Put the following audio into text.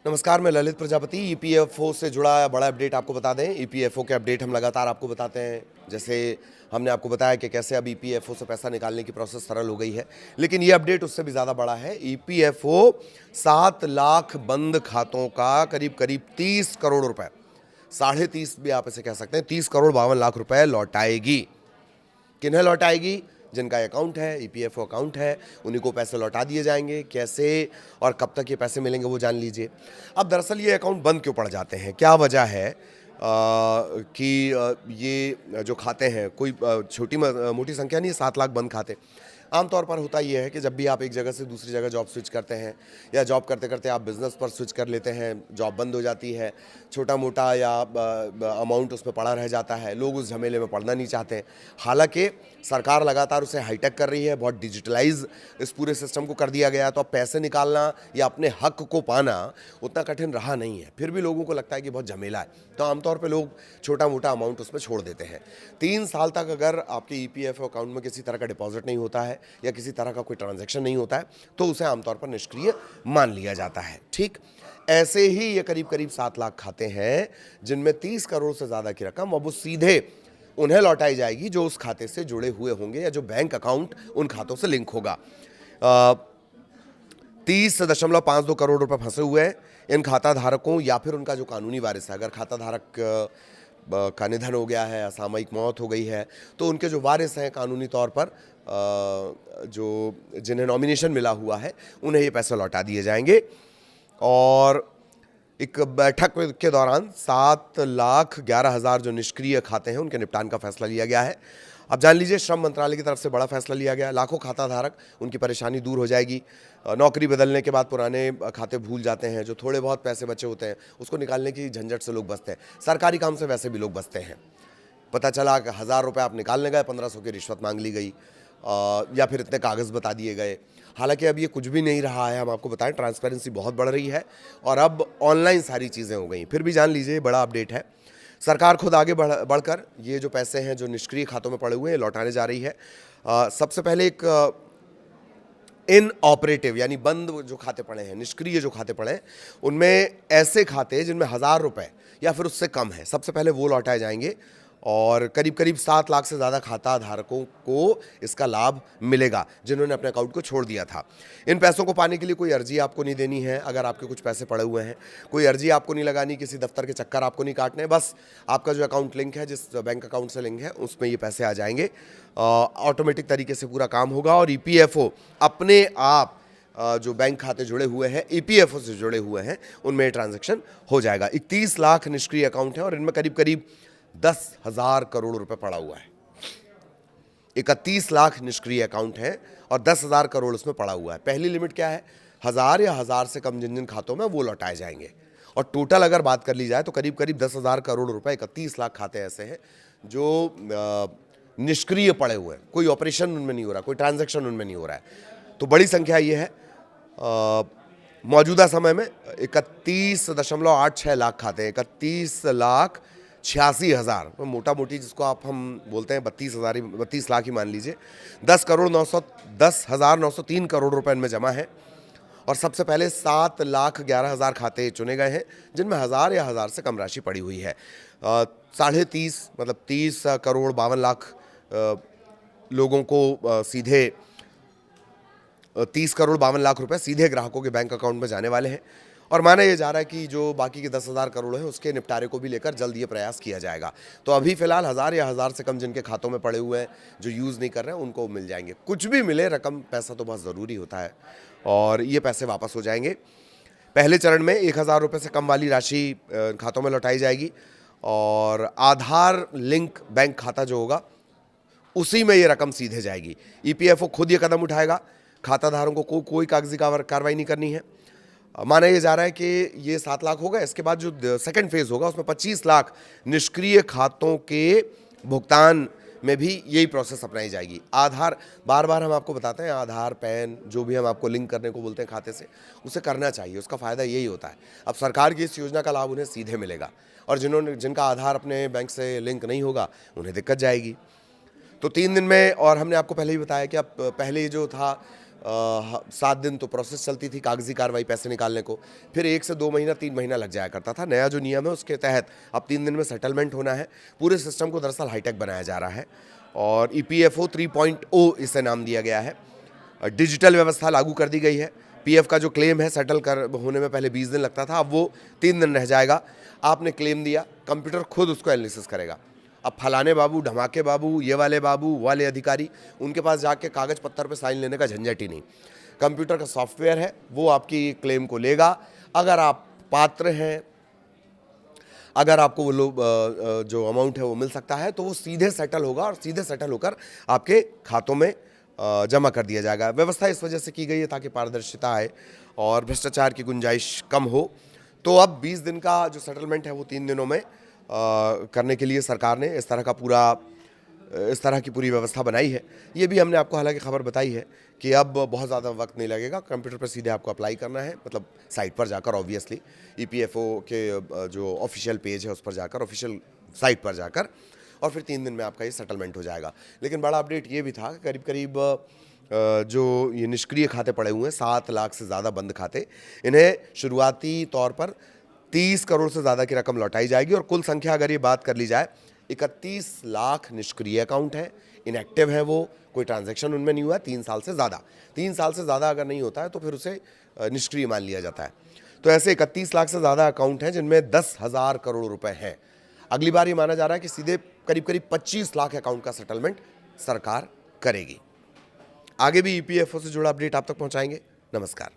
नमस्कार, मैं ललित प्रजापति। ईपीएफओ से जुड़ा बड़ा अपडेट आपको बता दें। ईपीएफओ के अपडेट हम लगातार आपको बताते हैं। जैसे हमने आपको बताया कि कैसे अब ईपीएफओ से पैसा निकालने की प्रोसेस सरल हो गई है, लेकिन ये अपडेट उससे भी ज़्यादा बड़ा है। ईपीएफओ 7 लाख बंद खातों का करीब करीब 30 करोड़ रुपए, 30.5 भी आप इसे कह सकते हैं, 30 करोड़ 52 लाख रुपए लौटाएगी। किन्हें लौटाएगी? जिनका अकाउंट है, ईपीएफओ अकाउंट है, उन्हीं को पैसे लौटा दिए जाएंगे। कैसे और कब तक ये पैसे मिलेंगे वो जान लीजिए। अब दरअसल ये अकाउंट बंद क्यों पड़ जाते हैं, क्या वजह है कि ये जो खाते हैं, कोई छोटी मोटी संख्या नहीं है, 7 लाख बंद खाते। आमतौर पर होता ये है कि जब भी आप एक जगह से दूसरी जगह जॉब स्विच करते हैं या जॉब करते करते आप बिज़नेस पर स्विच कर लेते हैं, जॉब बंद हो जाती है, छोटा मोटा या अमाउंट उसमें पड़ा रह जाता है, लोग उस झमेले में पड़ना नहीं चाहते हैं। हालांकि सरकार लगातार उसे हाईटेक कर रही है, बहुत डिजिटलाइज इस पूरे सिस्टम को कर दिया गया है, तो अब पैसे निकालना या अपने हक को पाना उतना कठिन रहा नहीं है। फिर भी लोगों को लगता है कि बहुत झमेला है, तो आमतौर पर लोग छोटा मोटा अमाउंट उसमें छोड़ देते हैं। 3 साल तक अगर आपके ईपीएफओ अकाउंट में किसी तरह का डिपॉजिट नहीं होता है या किसी तरह का कोई ट्रांजैक्शन नहीं होता है, तो उसे आमतौर पर निष्क्रिय मान लिया जाता है। ठीक ऐसे ही ये करीब करीब 7 लाख खाते हैं जिनमें 30 करोड़ से ज़्यादा की रकम अब वो सीधे उन्हें लौटाई जाएगी जो उस खाते से जुड़े हुए होंगे या जो बैंक अकाउंट उन खातों से लिंक होगा। 30.52 करोड़ रुपए फंसे हुए हैं इन खाता धारकों या फिर उनका जो कानूनी वारिस है। अगर खाता धारक का निधन हो गया है, असामयिक मौत हो गई है, तो उनके जो वारिस हैं कानूनी तौर पर जो जिन्हें नॉमिनेशन मिला हुआ है, उन्हें ये पैसे लौटा दिए जाएंगे। और एक बैठक के दौरान 7,11,000 जो निष्क्रिय खाते हैं उनके निपटान का फैसला लिया गया है। अब जान लीजिए, श्रम मंत्रालय की तरफ से बड़ा फैसला लिया गया है। लाखों खाता धारक, उनकी परेशानी दूर हो जाएगी। नौकरी बदलने के बाद पुराने खाते भूल जाते हैं, जो थोड़े बहुत पैसे बचे होते हैं उसको निकालने की झंझट से लोग बचते हैं। सरकारी काम से वैसे भी लोग बचते हैं। पता चला कि 1,000 रुपये आप निकालने गए, 1,500 की रिश्वत मांग ली गई या फिर इतने कागज़ बता दिए गए। हालांकि अब ये कुछ भी नहीं रहा है, हम आपको बताएं, ट्रांसपेरेंसी बहुत बढ़ रही है और अब ऑनलाइन सारी चीज़ें हो गई। फिर भी जान लीजिए, बड़ा अपडेट है। सरकार खुद आगे बढ़कर ये जो पैसे हैं जो निष्क्रिय खातों में पड़े हुए हैं लौटाने जा रही है। सबसे पहले एक इन ऑपरेटिव यानी बंद जो खाते पड़े हैं, निष्क्रिय जो खाते पड़े हैं, उनमें ऐसे खाते जिनमें 1,000 रुपये या फिर उससे कम है, सबसे पहले वो लौटाए जाएंगे और करीब करीब 7 लाख से ज़्यादा खाता धारकों को इसका लाभ मिलेगा जिन्होंने अपने अकाउंट को छोड़ दिया था। इन पैसों को पाने के लिए कोई अर्जी आपको नहीं देनी है। अगर आपके कुछ पैसे पड़े हुए हैं, कोई अर्जी आपको नहीं लगानी, किसी दफ्तर के चक्कर आपको नहीं काटने, बस आपका जो अकाउंट लिंक है, जिस बैंक अकाउंट से लिंक है, उसमें ये पैसे आ जाएंगे। ऑटोमेटिक तरीके से पूरा काम होगा और ईपीएफओ अपने आप जो बैंक खाते जुड़े हुए हैं, ईपीएफओ से जुड़े हुए हैं, उनमें ट्रांजैक्शन हो जाएगा। 31 लाख निष्क्रिय अकाउंट है और इनमें करीब करीब 10,000 करोड़ रुपए पड़ा हुआ है। 31 लाख निष्क्रिय अकाउंट है और 10,000 करोड़ उसमें पड़ा हुआ है। पहली लिमिट क्या है? 1,000 या 1,000 से कम जिन जिन खातों में वो लौटाए जाएंगे। और टोटल अगर बात कर ली जाए तो करीब करीब 10,000 करोड़ रुपए, 31 लाख खाते ऐसे हैं जो निष्क्रिय पड़े हुए हैं। कोई ऑपरेशन उनमें नहीं हो रहा, कोई ट्रांजैक्शन उनमें नहीं हो रहा है। तो बड़ी संख्या ये है। मौजूदा समय में 31.86 लाख खाते हैं, 31,86,000, तो मोटा मोटी जिसको हम बोलते हैं 32 लाख ही मान लीजिए। 10,09,03 करोड़ रुपए इनमें जमा है और सबसे पहले 7,11,000 खाते चुने गए हैं जिनमें 1,000 या 1,000 से कम राशि पड़ी हुई है। 30.5 मतलब 30 करोड़ 52 लाख लोगों को सीधे 30 करोड़ 52 लाख रुपए सीधे ग्राहकों के बैंक अकाउंट में जाने वाले हैं और माना यह जा रहा है कि जो बाकी के 10,000 करोड़ हैं उसके निपटारे को भी लेकर जल्द ये प्रयास किया जाएगा। तो अभी फिलहाल 1,000 या 1,000 से कम जिनके खातों में पड़े हुए हैं, जो यूज़ नहीं कर रहे हैं, उनको मिल जाएंगे। कुछ भी मिले, रकम पैसा तो बहुत ज़रूरी होता है और ये पैसे वापस हो जाएंगे। पहले चरण में 1,000 रुपये से कम वाली राशि खातों में लौटाई जाएगी और आधार लिंक बैंक खाता जो होगा उसी में ये रकम सीधे जाएगी। ईपीएफओ खुद ये कदम उठाएगा, खाताधारकों को कोई कागजी कार्रवाई नहीं करनी है। माना यह जा रहा है कि ये 7 लाख होगा, इसके बाद जो सेकंड फेज होगा उसमें 25 लाख निष्क्रिय खातों के भुगतान में भी यही प्रोसेस अपनाई जाएगी। आधार, बार बार हम आपको बताते हैं, आधार, पैन, जो भी हम आपको लिंक करने को बोलते हैं खाते से, उसे करना चाहिए। उसका फ़ायदा यही होता है। अब सरकार की इस योजना का लाभ उन्हें सीधे मिलेगा और जिनका आधार अपने बैंक से लिंक नहीं होगा उन्हें दिक्कत जाएगी। तो 3 दिन में, और हमने आपको पहले ही बताया कि अब पहले जो था 7 दिन तो प्रोसेस चलती थी कागजी कार्रवाई पैसे निकालने को, फिर 1 से 2 महीना 3 महीना लग जाया करता था। नया जो नियम है उसके तहत अब 3 दिन में सेटलमेंट होना है। पूरे सिस्टम को दरअसल हाईटेक बनाया जा रहा है और EPFO 3.0 इसे नाम दिया गया है। डिजिटल व्यवस्था लागू कर दी गई है। PF का जो क्लेम है सेटल कर होने में पहले 20 दिन लगता था, अब वो 3 दिन रह जाएगा। आपने क्लेम दिया, कंप्यूटर खुद उसको एनालिसिस करेगा। अब फलाने बाबू, ढमाके बाबू, ये वाले बाबू, वो वाले अधिकारी, उनके पास जाके कागज़ पत्थर पे साइन लेने का झंझट ही नहीं। कंप्यूटर का सॉफ्टवेयर है, वो आपकी क्लेम को लेगा। अगर आप पात्र हैं, अगर आपको वो जो अमाउंट है वो मिल सकता है, तो वो सीधे सेटल होगा और सीधे सेटल होकर आपके खातों में जमा कर दिया जाएगा। व्यवस्था इस वजह से की गई है ताकि पारदर्शिता आए और भ्रष्टाचार की गुंजाइश कम हो। तो अब 20 दिन का जो सेटलमेंट है वो 3 दिनों में करने के लिए सरकार ने इस तरह की पूरी व्यवस्था बनाई है। ये भी हमने आपको हालांकि खबर बताई है कि अब बहुत ज़्यादा वक्त नहीं लगेगा, कंप्यूटर पर सीधे आपको अप्लाई करना है, मतलब साइट पर जाकर, ऑब्वियसली EPFO के जो ऑफिशियल पेज है उस पर जाकर, ऑफिशियल साइट पर जाकर, और फिर 3 दिन में आपका ये सेटलमेंट हो जाएगा। लेकिन बड़ा अपडेट ये भी था कि करीब करीब जो ये निष्क्रिय खाते पड़े हुए हैं, 7 लाख से ज़्यादा बंद खाते, इन्हें शुरुआती तौर पर 30 करोड़ से ज़्यादा की रकम लौटाई जाएगी और कुल संख्या अगर ये बात कर ली जाए 31 लाख निष्क्रिय अकाउंट है, इनएक्टिव है, वो कोई ट्रांजैक्शन उनमें नहीं हुआ है 3 साल से ज़्यादा। 3 साल से ज़्यादा अगर नहीं होता है तो फिर उसे निष्क्रिय मान लिया जाता है। तो ऐसे 31 लाख से ज़्यादा अकाउंट हैं जिनमें 10,000 करोड़ रुपए हैं। अगली बार ये माना जा रहा है कि सीधे करीब करीब 25 लाख अकाउंट का सेटलमेंट सरकार करेगी। आगे भी EPFO से जुड़ा अपडेट आप तक पहुंचाएंगे। नमस्कार।